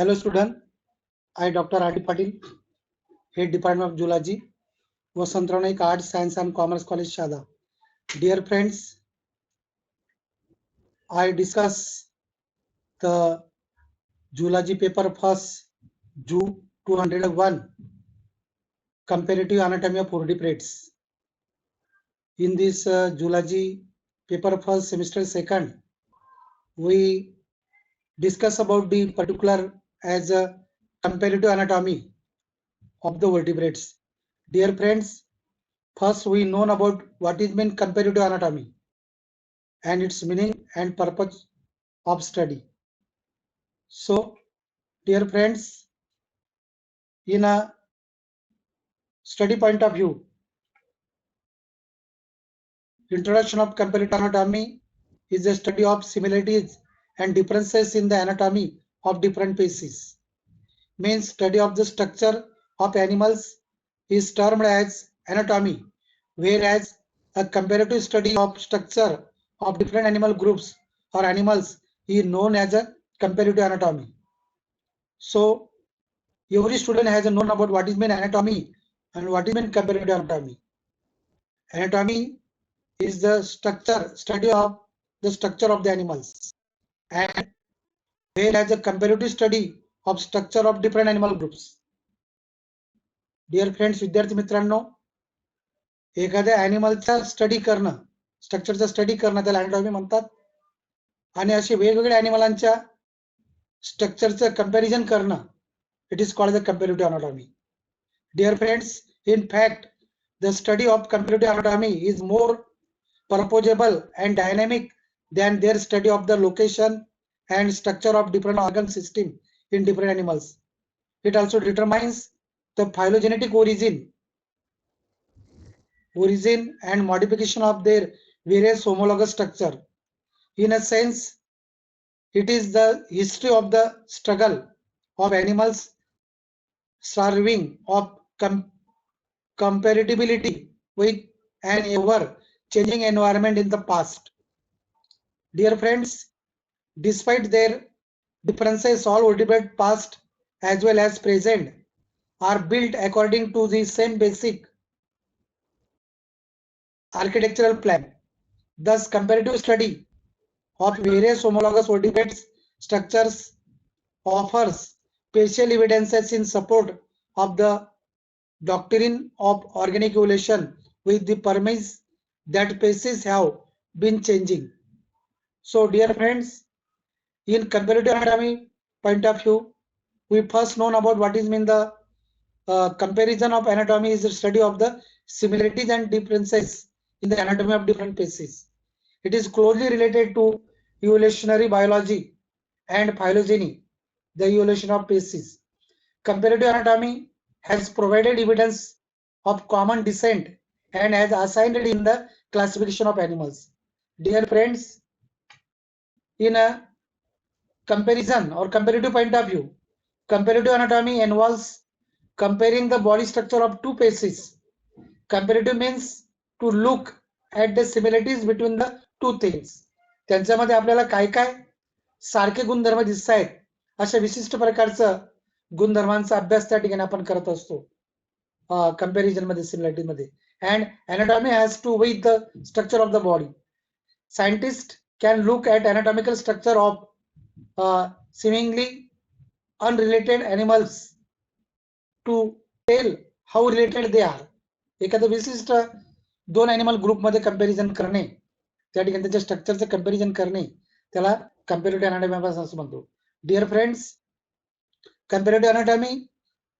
Hello student, I Dr. R.D. Patil, Head Department of Zoology, Vasantara Naik Arts, Science and Commerce College, Shada. Dear friends, I discuss the Zoology paper first, Zoo 201, Comparative Anatomy of Vertebrates. In this Zoology paper first, semester second, we discuss about the particular as a comparative anatomy of the vertebrates. Dear friends, first we know about what is mean comparative anatomy and its meaning and purpose of study. So, dear friends, in a study point of view, introduction of comparative anatomy is a study of similarities and differences in the anatomy of different species. Means study of the structure of animals is termed as anatomy, whereas a comparative study of structure of different animal groups or animals is known as a comparative anatomy. So every student has known about what is mean anatomy and what is mean comparative anatomy. Anatomy is the study of the structure of the animals, and whereas a comparative study of structure of different animal groups. Dear friends, विद्यार्थी मित्रांनो, एखाद्या ॲनिमलचा study करणं, स्ट्रक्चरचा study करणं त्याला anatomy म्हणतात. आणि असे वेगवेगळ्या ॲनिमलांच्या स्ट्रक्चरचं कंपॅरिझन करणं, it is called the comparative anatomy. Dear friends, in fact the study of comparative anatomy is more purposeful and dynamic than their study of the location and structure of different organ system in different animals. It also determines the phylogenetic origin and modification of their various homologous structure. In a sense, it is the history of the struggle of animals surviving of compatibility with an ever changing environment in the past. Dear friends, despite their differences, all vertebrate past as well as present are built according to the same basic architectural plan. Thus, comparative study of various homologous vertebrate structures offers special evidences in support of the doctrine of organic evolution with the premise that species have been changing. So, dear friends, in comparative anatomy point of view, we first know about what is mean the comparison of anatomy is the study of the similarities and differences in the anatomy of different species. It is closely related to evolutionary biology and phylogeny, the evolution of species. Comparative anatomy has provided evidence of common descent and has assigned it in the classification of animals. Dear friends, in a comparison or comparative point of view, comparative anatomy involves comparing the body structure of two species. Comparative means to look at the similarities between the two things. त्यांच्यामध्ये आपल्याला काय काय सारखे गुणधर्म दिसत आहेत अशा विशिष्ट प्रकारचं गुणधर्मांचा अभ्यास त्या ठिकाणी आपण करत असतो कंपॅरिझन मध्ये, सिमिलॅरिटी मध्ये. And anatomy has to with the structure of the body. Scientists can look at anatomical structure of seemingly unrelated animals to tell how related they are. एखादं विशिष्ट दोन ॲनिमल ग्रुप मध्ये कंपॅरिझन करणे, त्या ठिकाणी त्याच्या स्ट्रक्चरचं कंपॅरिझन करणे, त्याला कंपॅरेटिव्ह अनाटॉमी असं म्हणतो. Dear friends, comparative anatomy,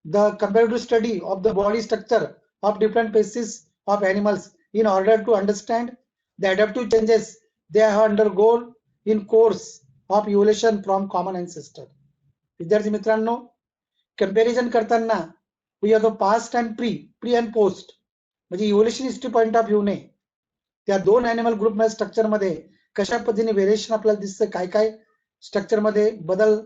the comparative study of the body structure of different species of animals in order to understand the adaptive changes they have undergone in course of evolution from common ancestor. विद्यार्थी मित्रांनो, comparison करताना we have the past and pre and post, म्हणजे evolution history point of view ने त्या दोन animal group मध्ये structure मध्ये कशा पद्धतीने व्हेरिएशन आपल्याला दिसते, काय काय स्ट्रक्चर मध्ये बदल,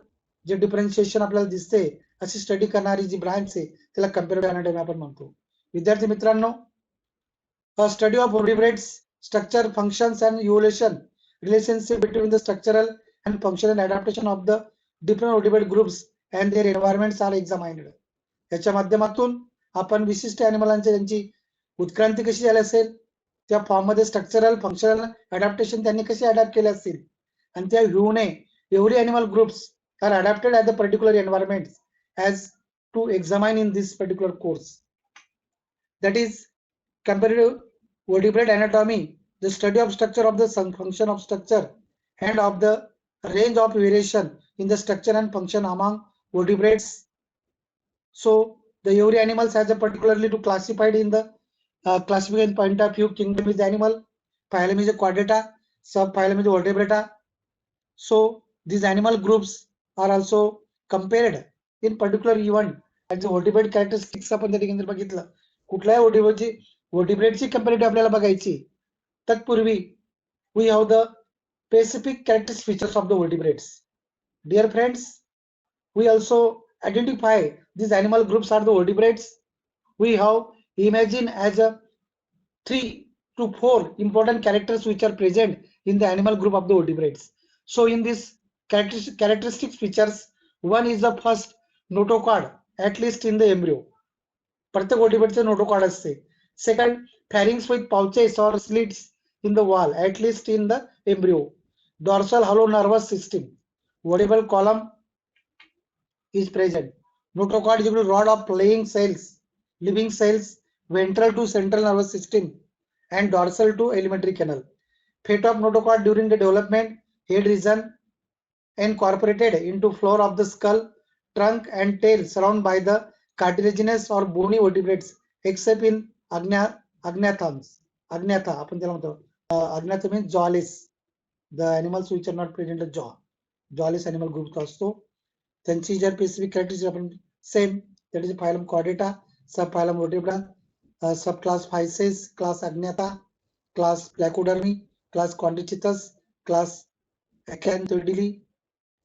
जे डिफरन्शिएशन आपल्याला दिसते, अशी स्टडी करणारी जी ब्रांच आहे त्याला कंपॅरेटिव्ह अनाटॉमी आपण म्हणतो. विद्यार्थी मित्रांनो, study of vertebrates structure, functions and evolution, relationship between the structural and functional adaptation of the different vertebrate groups and their environments are examined. याच्या माध्यमातून आपण विशिष्ट ॲनिमलांची त्यांची उत्क्रांती कशी झाली असेल, त्या फॉर्म मध्ये स्ट्रक्चरल फंक्शनल अडॅप्टेशन त्यांनी कशी अडॅप्ट केले असतील, आणि त्या व्ह्यूने every animal groups are adapted at the particular environment as to examine in this particular course. That is comparative vertebrate anatomy, the study of structure of the function of structure and of the range of variation in the structure and function among vertebrates. So the every animals has a particularly to classified in the classification point of view. Kingdom is the animal, phylum is a chordata, subphylum is vertebrata. So these animal groups are also compared in particular event as the vertebrate characteristics. आपण त्या ठिकाणी बघितलं कुठल्याही वर्टिब्रेटची कंपॅरिटिव्ह आपल्याला बघायची, तत्पूर्वी we have the specific characteristic features of the vertebrates. Dear friends, we also identify these animal groups are the vertebrates. We have imagined as a 3 to 4 important characters which are present in the animal group of the vertebrates. So in this characteristic features, one is the first notochord, at least in the embryo. प्रत्येक वर्टिब्रेटचे notochord असते. Second, pharynx with pouches or slits in the wall, at least in the embryo. Dorsal hollow nervous system. Vertebral column is present. Notochord is a rod of playing cells, living cells, ventral to central nervous system, and dorsal to alimentary canal. Fate of notochord during the development, head region incorporated into floor of the skull, trunk and tail surrounded by the cartilaginous or bony vertebrates except in agnathans. Agnatha आपण त्याला म्हणतो. Agnatha means jawless, the animals which are not present in jaw. Jawless animal group असतो. त्यांची जर specific characteristic आपण same, that is phylum chordata, subphylum vertebra, subclass physes, class agnatha, class placodermi, class chondrichthyes, class acanthoideae,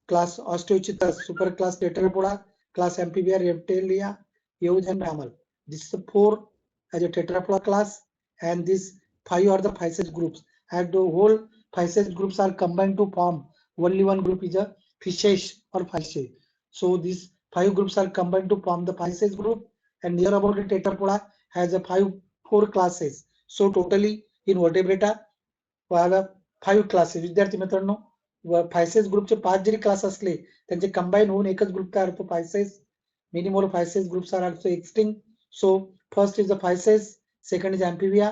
class osteochithus, superclass tetrapoda, class amphibia, reptilia, euge and mammal. This is the 4 as a tetrapoda class, and these 5 are the physes groups, and the whole physes groups are combined to form only one group is a fishes or physae. So these 5 groups are combined to form the physes group, and near about the tetrapoda has a 4 classes. So totally in vertebrata we have 5 classes. विद्यार्थी मित्रांनो, फायसेस ग्रुपचे 5 जरी class असले त्यांचे combine होऊन एकच group तयार होतो Pisces. Many more Pisces groups are also extinct. So first is the Pisces, second is Amphibia.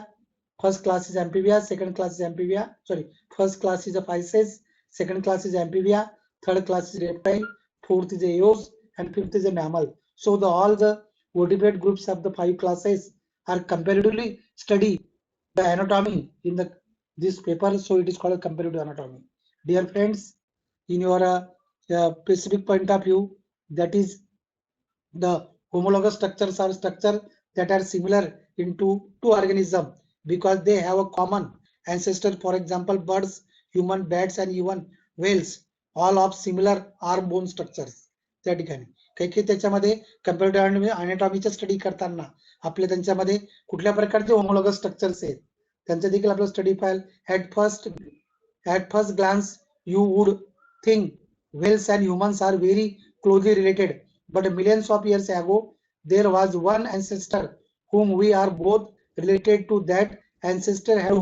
First class is Amphibia, second class is Amphibia, sorry, first class is the Pisces, second class is amphibia, third class is reptile, fourth is a eos, and fifth is a mammal. So all the vertebrate groups of the 5 classes are comparatively study the anatomy in this paper, so it is called comparative anatomy. Dear friends, in your specific point of view, that is the homologous structures are structure that are similar into 2 organisms because they have a common ancestor. For example, birds, human, bats and even whales, all of similar arm bone structures. त्या ठिकाणी काही त्याच्यामध्ये comparative अनाटॉमीचा study करताना आपल्या त्यांच्यामध्ये कुठल्या प्रकारचे homologous structures आहेत त्यांचा देखील आपला study file. At first glance, you would think whales and humans are very closely related, but millions of years ago, there was one ancestor whom we are both related to. That ancestor had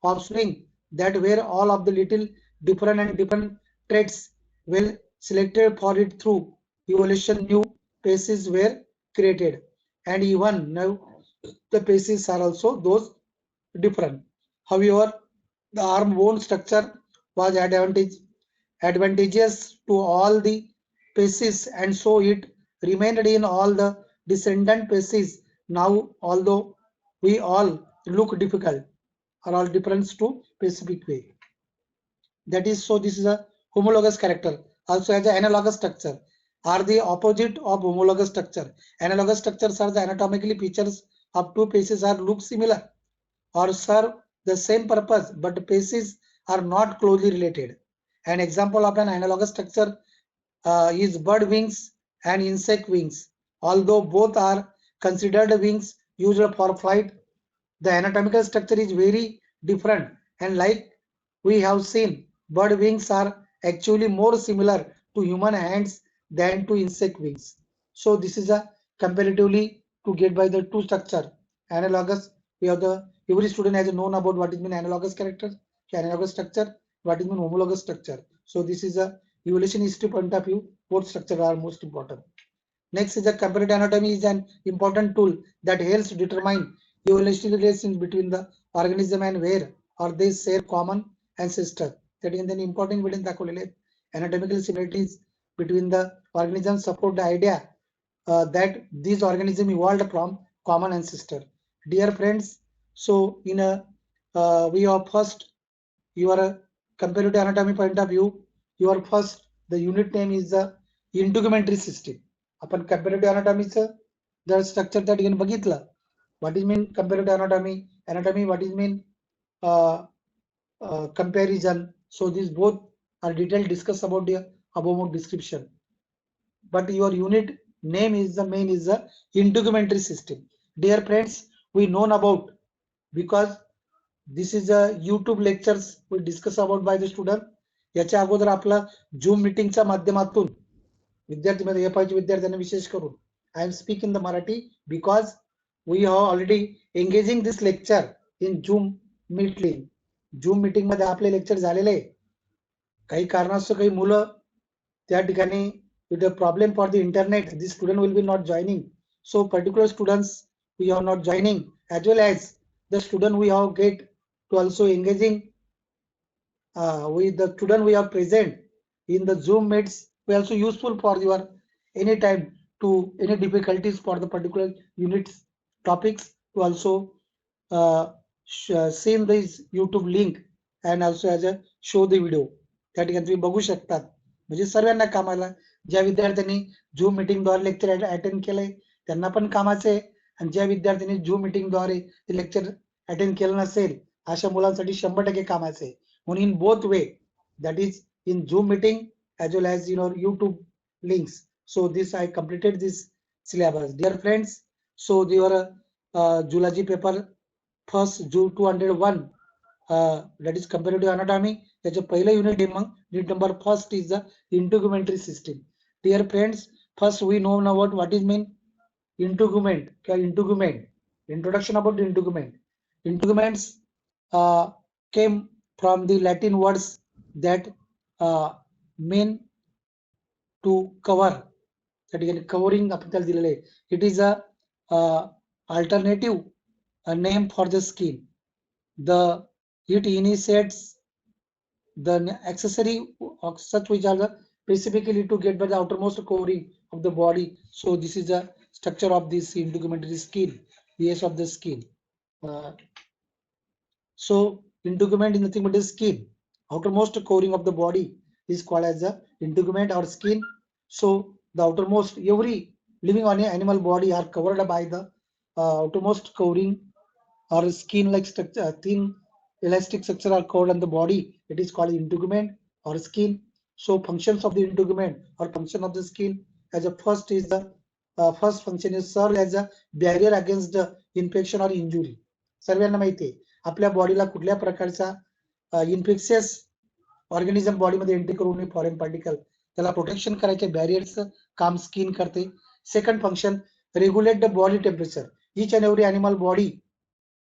offspring that were all of the little different, and different traits well selected for it through evolution. New species were created, and even now the species are also those different. However, the arm bone structure was advantageous to all the species, and so it remained in all the descendant species. Now, although we all look difficult, are all different to specific way. That is, so this is a homologous character. Also as an analogous structure are the opposite of homologous structure. Analogous structures are the anatomically features of 2 species are look similar or serve the same purpose, but species are not closely related. An example of an analogous structure is bird wings and insect wings. Although both are considered wings used for flight, the anatomical structure is very different, and like we have seen, bird wings are actually more similar to human hands than to insect wings. So this is a comparatively to get by the two structure. Analogous, we have the every student has known about what is mean analogous character, analogous structure, what is mean homologous structure. So this is a evolution history point of view. Both structure are most important. Next is the comparative anatomy is an important tool that helps determine evolutionary relations between the organism and where or they share common ancestor. That is an important evidence दाखवलेले anatomical similarities between the organisms support the idea that these organisms evolved from common ancestor. Dear friends, so in a we are first your comparative anatomy point of view, your first the unit name is the integumentary system. आपण comparative anatomy the structure that again बघितलं. What is mean comparative anatomy? Anatomy, what is mean uh, comparison? So these both are detailed discuss about the above description. But your unit name is the main is the integumentary system. Dear friends, we known about because this is a YouTube lectures we discuss about by the student. याच्या अगोदर आपला झूम मीटिंगच्या माध्यमातून विद्यार्थी एफआयच्या विद्यार्थ्यांना विशेष करून I am speak in the Marathi because we have already engaging this lecture in Zoom meeting. झूम मीटिंग मध्ये आपले लेक्चर झालेले काही कारणास्तव काही मुलं त्या ठिकाणी with the problem for the internet, this student will be not joining. So particular students we are not joining, as well as the student we have get to also engaging with the student we are present in the Zoom meets. We also useful for your any time to any difficulties for the particular units topics to also send this YouTube link and also as a show the video. त्या ठिकाणी तुम्ही बघू शकता. म्हणजे सर्वांना कामाला ज्या विद्यार्थ्यांनी झूम मीटिंग द्वारे लेक्चर अटेंड केलंय त्यांना पण कामाचे आणि ज्या विद्यार्थ्यांनी झूम मीटिंग द्वारे लेक्चर अटेंड केलं नसेल अशा मुलांसाठी 100% कामाचे. म्हणून in both way that is in Zoom meeting as well as YouTube links. So this I completed this syllabus. Dear friends, so your zoology paper first Zoo 201 that is comparative anatomy. त्याचे पहिलं unit आहे. मग unit number first is the integumentary system. Dear friends, first we know about what is mean integument. Integument. Introduction about the integument. Integuments came from the Latin words that mean to cover. That is covering आपण त्याला दिलेले. It is a alternative name for the skin. It initiates the accessory of such which are the specifically to get by the outermost covering of the body. So this is the structure of this integumentary skin, base of the skin. So integument is nothing but the skin. Outermost covering of the body is called as the integument or skin. So the outermost every living on an animal body are covered by the outermost covering or skin like structure, thin elastic structure are covered on the body. It is called integument or skin. So functions of the integument or function of the skin as a first is the first function is serve as a barrier against the infection or injury. सर्वांना माहिती आहे आपल्या बॉडीला कुठल्या प्रकारचा infectious organism बॉडीमध्ये entry करू नये फॉरेन पार्टिकल त्याला प्रोटेक्शन करायचे बॅरियर्सचं काम स्किन करते. Second function regulate the body temperature. Each and every animal body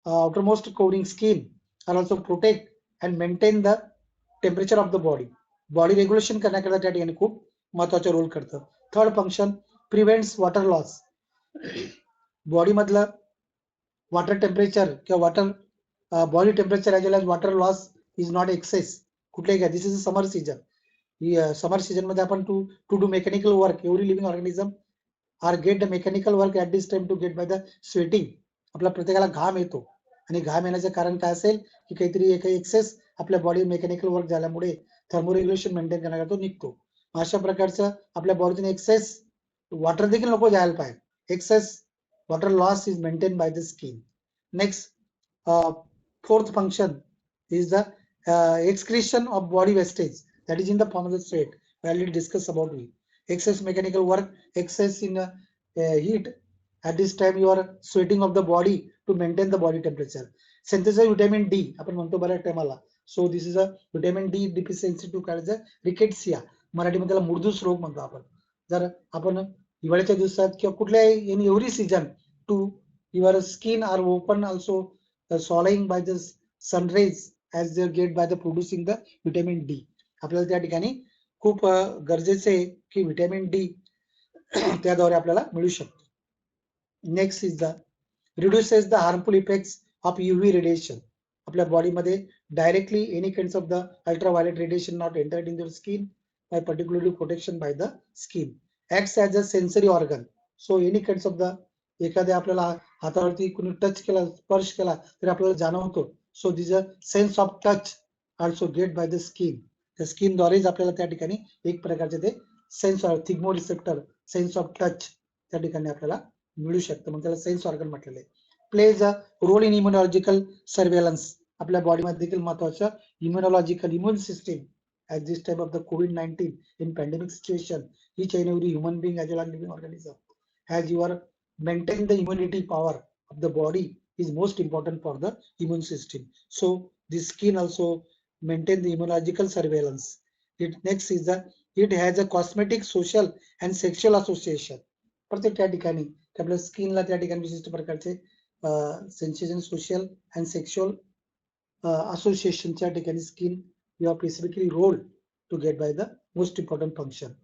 outermost covering skin are also protect and maintain the temperature of the body. Body regulation करण्याकरता त्या ठिकाणी खूप महत्त्वाचा रोल करतं. Third function prevents water loss. Body मधलं water temperature किंवा water body temperature as well as water loss is not excess. कुठले काय this is summer season. Summer season मध्ये आपण to do mechanical work every living organism are get the mechanical work at this time to get by the sweating. आपल्या प्रत्येकाला घाम येतो आणि घाम येण्याचं कारण काय असेल की काहीतरी एक्सेस आपल्या बॉडी मेकॅनिकल वर्क झाल्यामुळे थर्मोरेग्युलेशन मेंटेन करण्याकरता निघतो. अशा प्रकारचं आपल्या बॉडीतून एक्सेस वॉटर देखील नको जायला पाहिजे. Excess water loss is maintain by the skin. Next fourth function is the excretion of body wastage that is in the form of the sweat. We already discussed about it. Excess mechanical work, excess in heat. At this time you are sweating of the body to maintain the body temperature. Synthesis of vitamin D आपण म्हणतो बऱ्याच टाइमला. So this is a vitamin D deficiency to cause the rickettsia. मराठीमध्ये त्याला मुर्दूस रोग म्हणतो आपण. जर आपण हिवाळ्याच्या दिवसात किंवा कुठल्याही in every season to your skin are open also soling by the sunrise as the get by the producing the vitamin D. आपल्याला त्या ठिकाणी खूप गरजेचे आहे की व्हिटॅमिन डी त्याद्वारे आपल्याला मिळू शकतो. Next is the reduces the harmful effects of UV radiation. आपल्या बॉडीमध्ये directly any kinds of the ultraviolet radiation not entered in the skin by particularly protection by the skin, acts as a sensory organ. So any kinds of the एखाद्या आपल्याला हातावरती कुणी touch केला स्पर्श केला तर आपल्याला जाणवतो. So this a sense of touch also get by the skin. त्या स्किन द्वारेच आपल्याला त्या ठिकाणी एक प्रकारचे ते sense thigmoreceptor sense of touch त्या ठिकाणी आपल्याला मिळू शकतं, मग त्याला सेन्स ऑर्गन म्हटलेलं आहे. Plays a role in immunological surveillance. आपल्या बॉडीमध्ये देखील महत्वाचं immunological immune system at this time of the COVID-19 in pandemic situation. Each and every human being as well as living organism has your maintain the immunity power of the body is most important for the immune system. So the skin also maintain the immunological surveillance. It next is that it has a cosmetic, social and sexual association. प्रत्येक त्या ठिकाणी आपल्या स्किनला त्या ठिकाणी विशिष्ट प्रकारचे sensation social and sexual असोसिएशनच्या ठिकाणी skin you are specifically role to get by the most important function.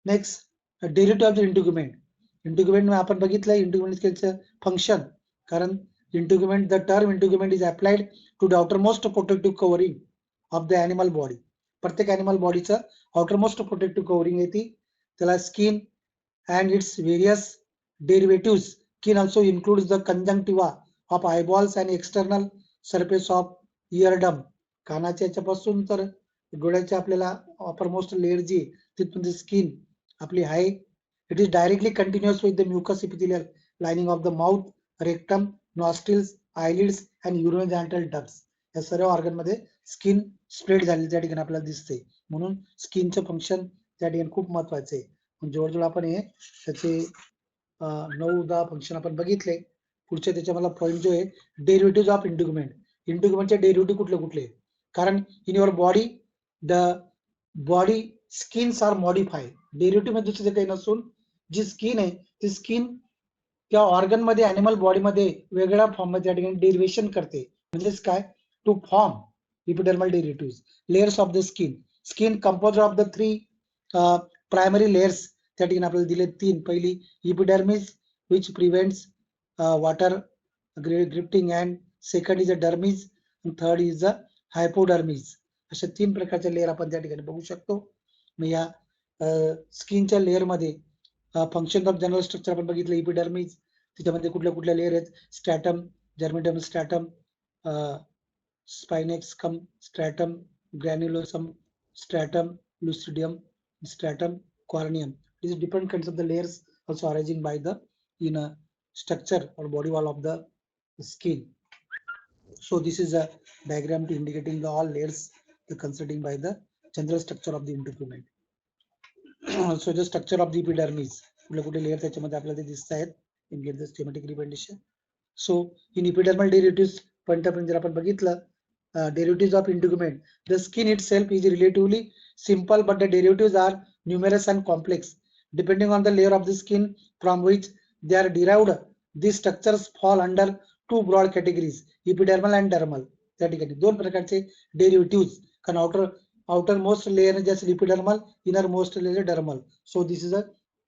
Next, derivative of the integument. Integument में आपण बघितलं integument स्किनचं function. कारण integument, the term integument is applied to the outermost protective covering of the animal body. प्रत्येक animal bodyचं outermost protective covering आहे ती, त्याला skin and its various derivatives. Skin also includes the conjunctiva of eyeballs and external surface of eardrum. कानाच्या याच्यापासून तर डोळ्याच्या आपल्याला uppermost layer जी तिथून ती स्किन आपली आहे. It is directly continuous with the mucus epithelial lining of the mouth, rectum, nostrils, eyelids and urogenital ducts. या सर्व ऑर्गन मध्ये स्किन स्प्रेड झालेली त्या ठिकाणी आपल्याला दिसते. म्हणून स्किनचं फंक्शन त्या ठिकाणी खूप महत्वाचं आहे. जवळजवळ आपण हे त्याचे 9-10 फंक्शन आपण बघितले. पुढचे त्याच्या मला पॉईंट जो आहे डेरिव्हेटिव्ह ऑफ इंटिग्युमेंट. इंटिग्युमेंटचे डेरिव्हेटिव्ह कुठले कुठले, कारण in your body the body skins are modified. Derivative मध्ये दुसरे काही नसून जी स्किन आहे ती स्किन त्या ऑर्गन मध्ये अॅनिमल बॉडीमध्ये वेगळ्या फॉर्म मध्ये त्या ठिकाणी डेरिव्हेशन करते. म्हणजेच काय, to form epidermal derivative layers of the skin. Skin compose of the 3 primary layers त्या ठिकाणी आपल्याला दिले 3. पहिली epidermis which prevents water drifting and second is a dermis and third is the hypodermis. अशा 3 प्रकारच्या लेअर आपण त्या ठिकाणी बघू शकतो. मग या स्किनच्या लेअर मध्ये फंक्शन ऑफ जनरल स्ट्रक्चर आपण बघितलं. इपिडर्मिस त्याच्यामध्ये कुठल्या कुठल्या लेअर आहेत, stratum, जर्मिडम stratum, स्पायनेक्सम stratum, ग्रॅन्युलोसम stratum, लुसिडियम stratum, corneum. These different kinds of the layers also arising by the inner structure or body wall of the skin. So this is a diagram to indicating the all layers considering by the general structure of the integument. So the structure of the epidermis, कुठले कुठले layer त्याच्यामध्ये आपल्याला ते दिसत आहेत. In get the schematic representation. So in epidermal derivatives point of जर आपण बघितलं derivatives of integument, the skin itself is relatively simple but the derivatives are numerous and complex depending on the layer of the skin from which they are derived. These structures fall under 2 broad categories, epidermal and dermal. त्या ठिकाणी 2 प्रकारचे derivative, कारण outer most layer just epidermal, inner most layer dermal. So this is a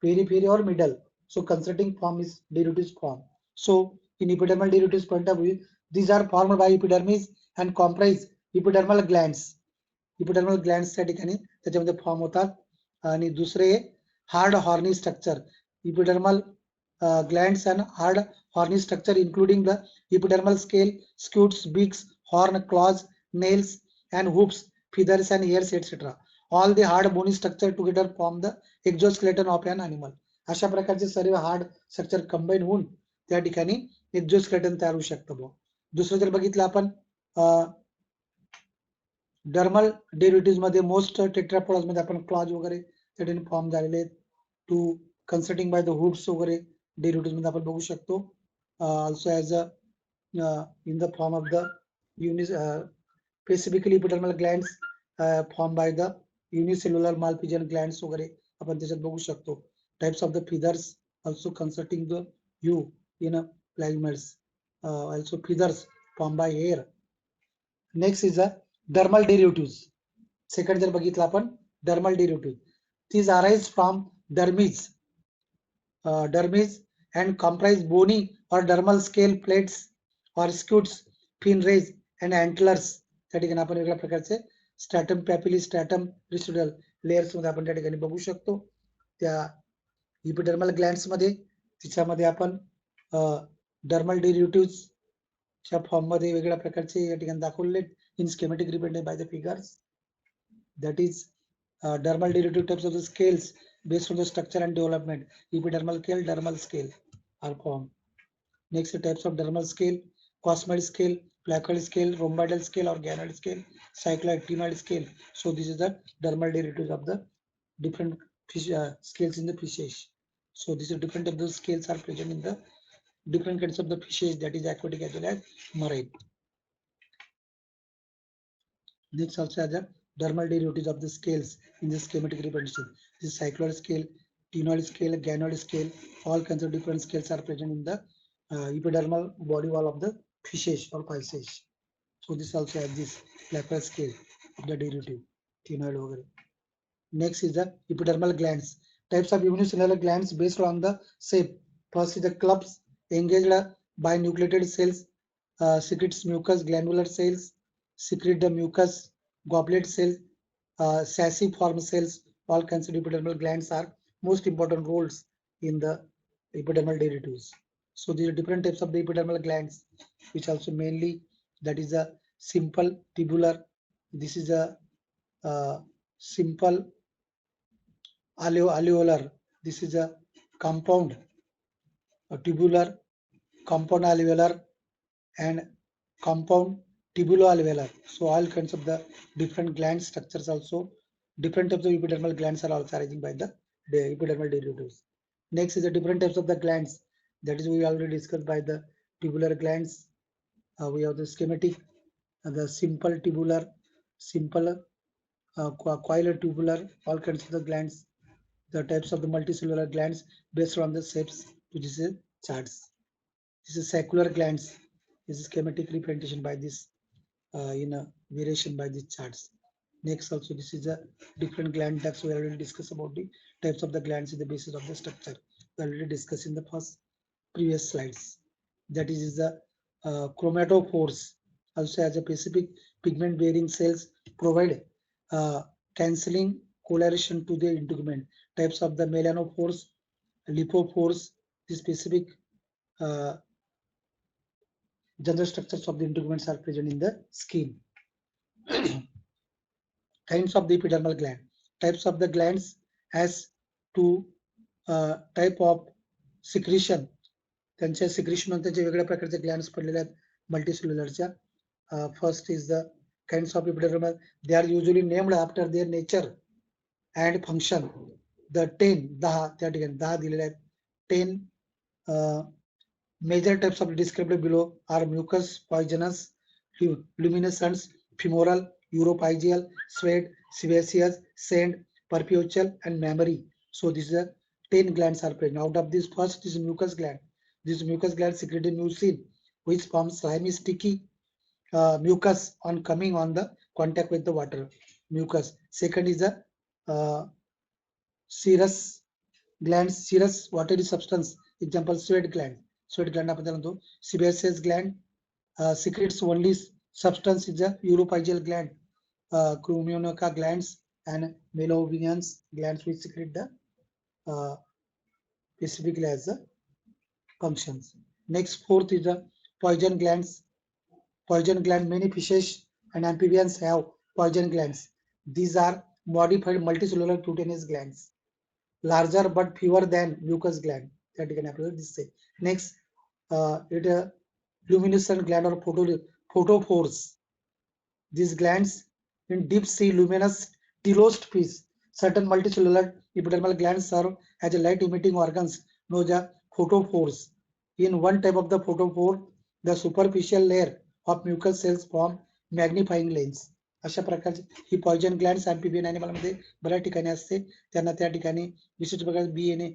periphery or middle. So constituting form is derivatives form. So in epidermal derivatives point of view, these are formed by epidermis and comprise epidermal glands. epidermal glands त्या ठिकाणी त्याच्यामध्ये form होतात. आणि दुसरे hard horny structure, epidermal glands and hard horny structure including the epidermal scale, scutes, beaks, horn, claws, nails and hoops, feathers and hairs etc. All the hard bony structure together form the exoskeleton of an animal. अशा प्रकारचे सर्व hard structure combine होऊन त्या ठिकाणी exoskeleton तयार होऊ शकतं. दुसरं जर बघितलं आपण डर्मल डेरिव्हेटिव्ह मध्ये मोस्ट टेट्रापोड्स मध्ये आपण क्लॉज वगैरे त्या ठिकाणी फॉर्म झालेले आहेत. To consisting by the hoods वगैरे डेरिव्हेटिव्ह मध्ये आपण बघू शकतो. Also as a in the form of the specifically epidermal glands formed by the unicellular Malpighian glands वगैरे आपण त्याच्यात बघू शकतो. Types of the feathers also consulting the you in a plasmids, also feathers formed by air. Next is a dermal derivatives. Second जर बघितलं आपण dermal derivative, these arise from dermis and comprise bony or dermal scale plates or scutes, fin rays and antlers. त्या ठिकाणी आपण वेगळ्या प्रकारचे stratum पॅपिली stratum रिस्टोडल layers मध्ये आपण त्या ठिकाणी बघू शकतो. त्या इपिडर्मल ग्लँड्स मध्ये तिच्यामध्ये आपण डर्मल डेरिव्हेटिव्हज च्या फॉर्म मध्ये वेगळ्या प्रकारचे या ठिकाणी दाखवले in schematic represented by the figures. That is dermal derivative types of the scales based on the structure and development. Epidermal scale, dermal scale are formed. Next types of dermal scale: cosmoid scale, placoid scale, rhomboidal scale or ganoid scale, cycloid, ctenoid scale. So this is the dermal derivatives of the different fish, scales in the fishes. So these are different of those scales are present in the different kinds of the fishes, that is aquatic as well as marine. Next also has the dermal derivatives of the scales in the schematic representation. This cycloid scale, ctenoid scale, ganoid scale, all kinds of different scales are present in the epidermal body wall of the fishes or pisces. So this also has this placoid scale of the derivative, ctenoid over. Next is the epidermal glands. Types of unicellular glands based on the shape. First is the clubs engaged by nucleated cells, secretes mucus, glandular cells, secrete the mucus, goblet cells, sassiform cells. All kinds of epidermal glands are most important roles in the epidermal derivatives. So there are different types of the epidermal glands, which also mainly that is a simple tubular. This is a simple alveolar. This is a compound tubular, compound alveolar, and compound tubuloalveolar. So all kinds of the different gland structures also, different types of epidermal glands are also arising by the epidermal derivatives. Next is the different types of the glands. That is we already discussed by the tubular glands. We have the schematic, the simple tubular, simple coiler tubular, all kinds of the glands. The types of the multicellular glands based on the shapes, which is charts. This is secular glands. This is schematic representation by this in a variation by these charts. Next also this is a different gland ducts. We already discussed about the types of the glands in the basis of the structure. We already discussed in the first previous slides. That is the chromatophores. Also has a specific pigment bearing cells provide cancelling coloration to the integument. Types of the melanophores, lipophores, the specific general structures of the integuments are present in the skin. Kinds of the epidermal gland. Types of the glands has two type of secretion. त्यांच्या secretion त्यांच्या वेगळ्या प्रकारचे glands पडलेले आहेत multicellularच्या. First is the kinds of epidermal. They are usually named after their nature and function. The 10 त्या ठिकाणी 10 दिलेले आहेत. 10 major types of described below are mucus, poisonous, luminescence, femoral, uropygial, sweat, sebaceous, sand, perpetual, and mammary. So these are 10 glands are present. Out of this, first is mucus gland. This mucus gland secreted mucin, which forms slimy, sticky mucus on coming on the contact with the water. Mucus. Second is the serous glands, serous watery substance. Example, sweat gland. Sweat gland आपण त्याला म्हणतो. Sebaceous gland secretes only substance is the uropygial gland, Crumionica glands and Melovians glands which secrete the specifically as the functions. Next, fourth is the poison glands. Poison gland, many fishes and amphibians have poison glands. These are modified multicellular cutaneous glands, larger but fewer than mucus gland. That you can apply this say. Next, it luminescent gland or photophores. These glands in deep sea luminous telost fish. Certain multicellular epidermal glands serve as a light emitting organs known as photophores. In one type of the photophore, the superficial layer of mucus cells form magnifying lens. अशा प्रकारची ही poison glands amphibian animal मध्ये बऱ्याच ठिकाणी असते. त्यांना त्या ठिकाणी विशिष्ट प्रकारचे बी येणे,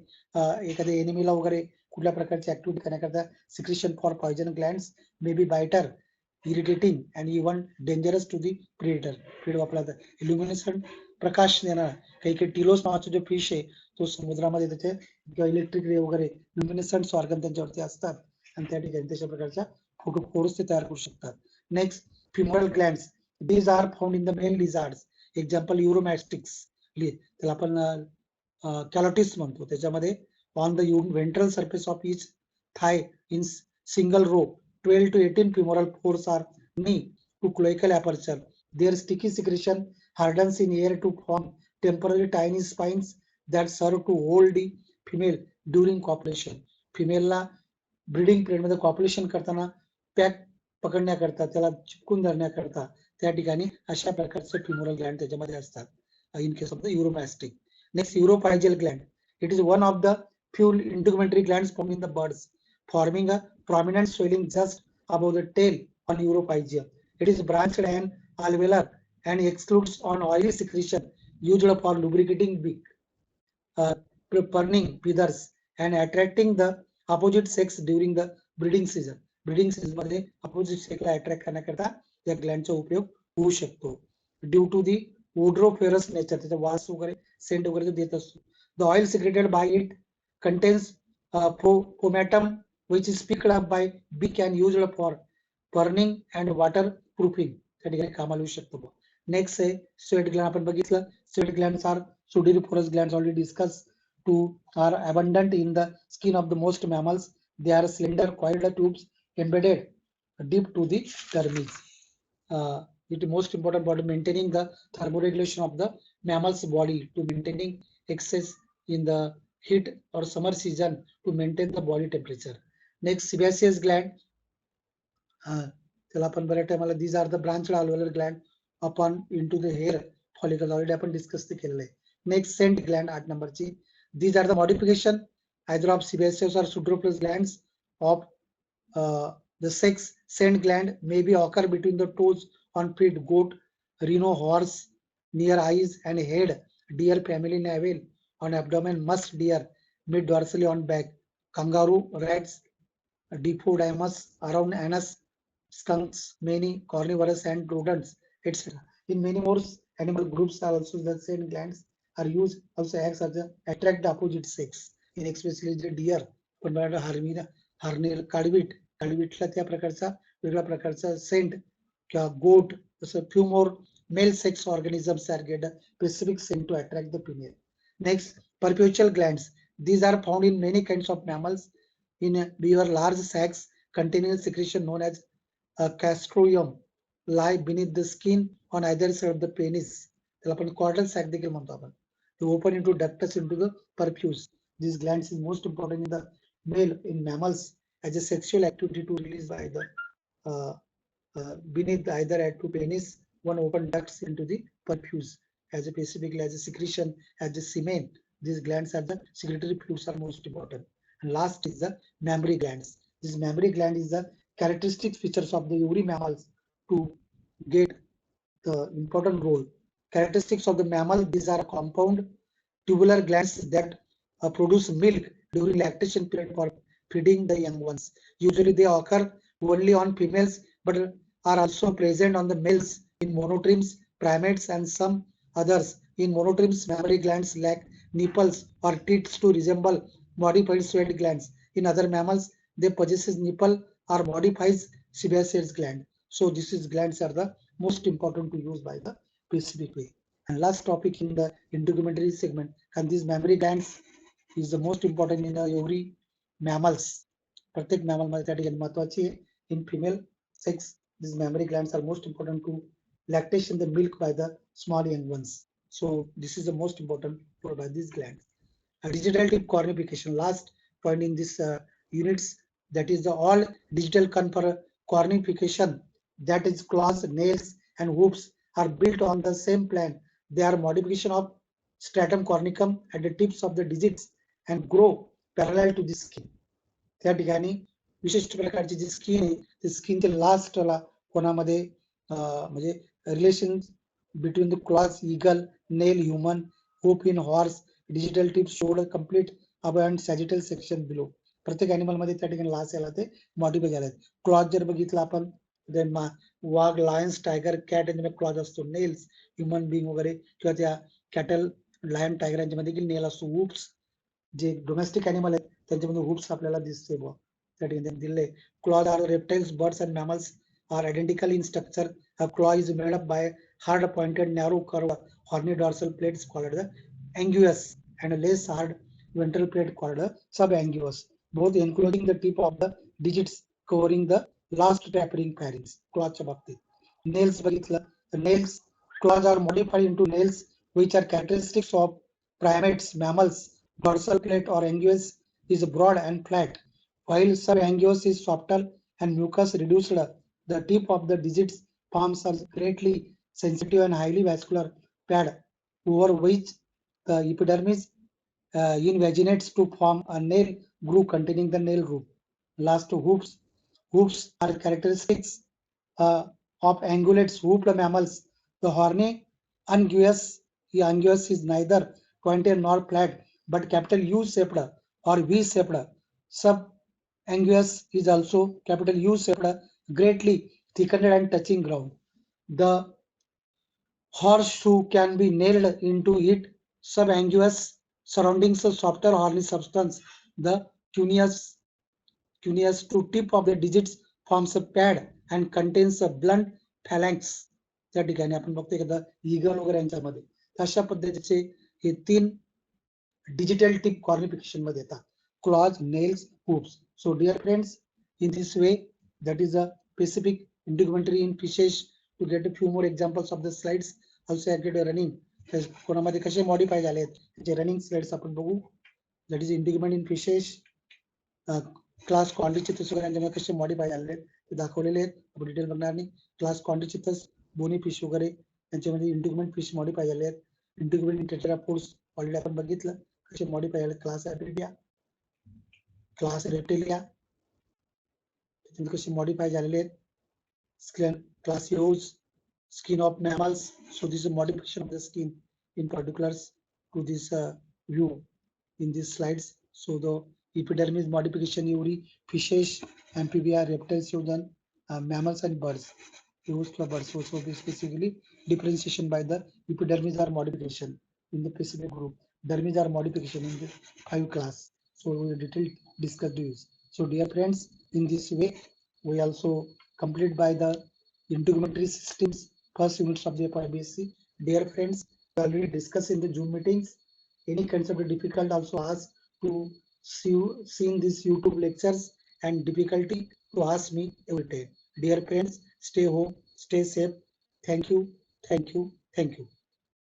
एखाद्या एनिमीला वगैरे कुठल्या प्रकारची ऍक्टिव्हिटी करण्याकरता secretion for poison glands may be bitter, irritating and even dangerous to the predator. Feed वापरला जातो. इल्युमिनेशन प्रकाश देणार काही काही टिलोस नावाचा जो फिश आहे तो समुद्रामध्ये त्याचे किंवा इलेक्ट्रिक रे वगैरे ल्युमिनेसंट ऑर्गन त्यांच्यावरती असतात आणि त्या ठिकाणी तशा प्रकारच्या फोटोफोर्स ते तयार करू शकतात. Next, femoral glands. These are found in the male lizards. Example Uromastyx. त्याला आपण कॅलोटिस म्हणतो. त्याच्यामध्ये on the ventral surface of each thigh in single row 12 to 18 femoral pores are knee to cloacal aperture. Their sticky secretion hardens in air to form temporary tiny spines that serve to hold the female during copulation. फिमेलला breeding period मध्ये copulation करताना pack पकडण्याकरता, त्याला चिपकून धरण्याकरता त्या ठिकाणी अशा प्रकारचे femoral gland त्याच्यामध्ये असतात in case of the uromastyx. Next, uropygial gland. It is one of the few integumentary glands found in the birds, forming a prominent swelling just above the tail on uropygium. It is branched and alveolar and exudes on oily secretion used for lubricating beak, purring feathers, and attracting the opposite sex during the breeding season. Breeding season मध्ये opposite सेक्सला attract करण्याकरता या ग्लँडचा उपयोग होऊ शकतो. Due to the ओड्रोफेरस nature, त्याचा वास वगैरे Saint वगैरे देत असतो. The oil secreted by it contains pomatum which is picked up by beak and used for burning and waterproofing. त्या ठिकाणी कामाला येऊ शकतो. नेक्स्ट आहे स्वेट ग्लँड. आपण बघितलं sweat glands are sudoriferous glands already discuss to are abundant in the skin of the most mammals. They are slender coiled tubes embedded deep to the dermis. It is most important for maintaining the thermoregulation of the mammal's body, to maintaining excess in the heat or summer season, to maintain the body temperature. Next, sebaceous gland. त्याला आपण बऱ्याच टाइमला these are the branched alveolar gland upon into the hair follicle. Already आपण discuss केलेलं आहे. Next, scent gland 8 नंबरची. These are the modification either of sebaceous or pseudopress glands of the sex. Scent gland may be occur between the toes on feet, goat, rhino, horse, near eyes and head, deer family navel on abdomen, musk deer mid dorsally on back, kangaroo, rats, Dipodamus around anus, skunks, many carnivorous and rodents, etc. In many more animal groups are also the same glands are used also acts as a attract the opposite sex. In especially the deer, पण हार्नेल काळवीटला त्या प्रकारचा वेगळ्या प्रकारचा Saint किंवा goat, जसं few more male sex organisms are get a specific scent to attract the female. Next, perpetual glands. These are found in many kinds of mammals in beaver. Large sacs containing secretion known as castroium lie beneath the skin on either side of the penis. त्याला आपण caudal sac देखील म्हणतो आपण. They open into ductus into the perpus. These glands is most important in the male in mammals as a sexual activity to release by the beneath either at to penis, one open ducts into the perpus as a specifically as a secretion as a semen. These glands are the secretory fluids are most important. And last is the mammary glands. This mammary gland is the characteristic features of the every mammals to get the important role. Characteristics of the mammal, these are compound tubular glands that produce milk during lactation period for feeding the young ones. Usually they occur only on females but are also present on the males in monotremes, primates and some others. In monotremes, mammary glands lack nipples or teats to resemble modified sweat glands. In other mammals, they possess nipple or modifies sebaceous gland. So this is glands are the most important to use by the specific way. And last topic in the integumentary segment, and these mammary glands is the most important in every mammals. प्रत्येक mammal मध्ये त्या ठिकाणी महत्त्वाची आहे. In female sex, these mammary glands are most important to lactation the milk by the small young ones. So this is the most important for by these glands. Digital tip cornification, last point in this units, that is the all digital confer cornification, that is claws, nails and hooves are built on the same plan. They are modification of stratum cornicum at the tips of the digits and grow parallel to the skin. त्या ठिकाणी विशिष्ट प्रकारची जी skin आहे ती स्किनच्या लास्टला कोणामध्ये म्हणजे relation between the claws, eagle, nail, human, hoop in horse, digital tips showed a complete above and sagittal section below. प्रत्येक animal मध्ये त्या ठिकाणी लास याला ते मॉडिफाय झाले. क्लॉज जर बघितलं आपण वाघ, लायन्स, टायगर, कॅट यांच्यामध्ये क्लॉज असतो. नेल्स ह्युमन बिंग वगैरे किंवा त्या कॅटल, लायन, टायगर यांच्यामध्ये देखील नेल असतो. हुप्स जे डोमेस्टिक अॅनिमल आहेत त्यांच्यामध्ये हुप्स आपल्याला दिसते बुवा त्या ठिकाणी दिले. Claws are reptiles, birds and mammals are identical in structure. A claw is made up by hard pointed narrow curved horny dorsal plates called the anguus and less hard ventral plate called the subanguus, both including the tip of the digits covering the last tapering pharynx. Clawच्या बाबतीत nails बघितलं तर nails claws are modified into nails which are characteristics of primates, mammals. Dorsal plate or anguus is broad and flat, while subanguus is softer and mucus reduced. The tip of the digits palms are greatly sensitive and highly vascular pad over which the epidermis invaginates to form a nail groove containing the nail root. Last, hoops. Hoops are characteristics of ungulates hooped mammals. The horny unguous, unguous is neither pointed nor flat but capital U shaped or V shaped. Subanguous is also capital U shaped, greatly thickened and touching ground. The horseshoe can be nailed into it. Subanguous surroundings a softer horny substance. The cuneus to tip of the digits forms a pad and contains a blunt phalanx. त्या ठिकाणी आपण बघतो एखादा eagle वगैरे यांच्यामध्ये अशा पद्धतीचे हे 3 digital tip cornification मध्ये येतात. Claws, nails, hoops. So dear friends, in this way, that is a specific integumentary in fishes. To get a few more examples of the slides, also I get a running. कोणामध्ये कसे modify झाले त्याचे running slides आपण बघू. That is integument in fishes. Class Chondrichthyes वगैरे कसे modify झालेले ते दाखवलेले आहेत. आपण डिटेल बघणार नाही. क्लास कॉन्ड्रिचिथस, बोनी फिश वगैरे यांच्यामध्ये इंटिग्युमेंट फिश मॉडिफाय झाले आहेत. इंटिग्युमेंट इन टेट्रापोड्स ऑलरेडी आपण बघितलं कसे मॉडिफाय झाले. क्लास ॲम्फिबिया, क्लास रेप्टिलिया कसे मॉडिफाय झालेले आहेत. Class use, skin of mammals. So this is a modification of the skin in particulars to this view in these slides. So the epidermis modification every fishes, amphibia, reptiles, mammals and birds. Used for birds. So basically differentiation by the epidermis or modification in the specific group. Dermis are modification in the 5 class. So we detail discuss these. So dear friends, in this way we also complete by the integumentary systems first units of the FIBSc. Dear friends, we already discussed in the Zoom meetings. Any concept difficult also ask to see in these YouTube lectures and difficulty to ask me every time. Dear friends, stay home, stay safe. Thank you, thank you, thank you.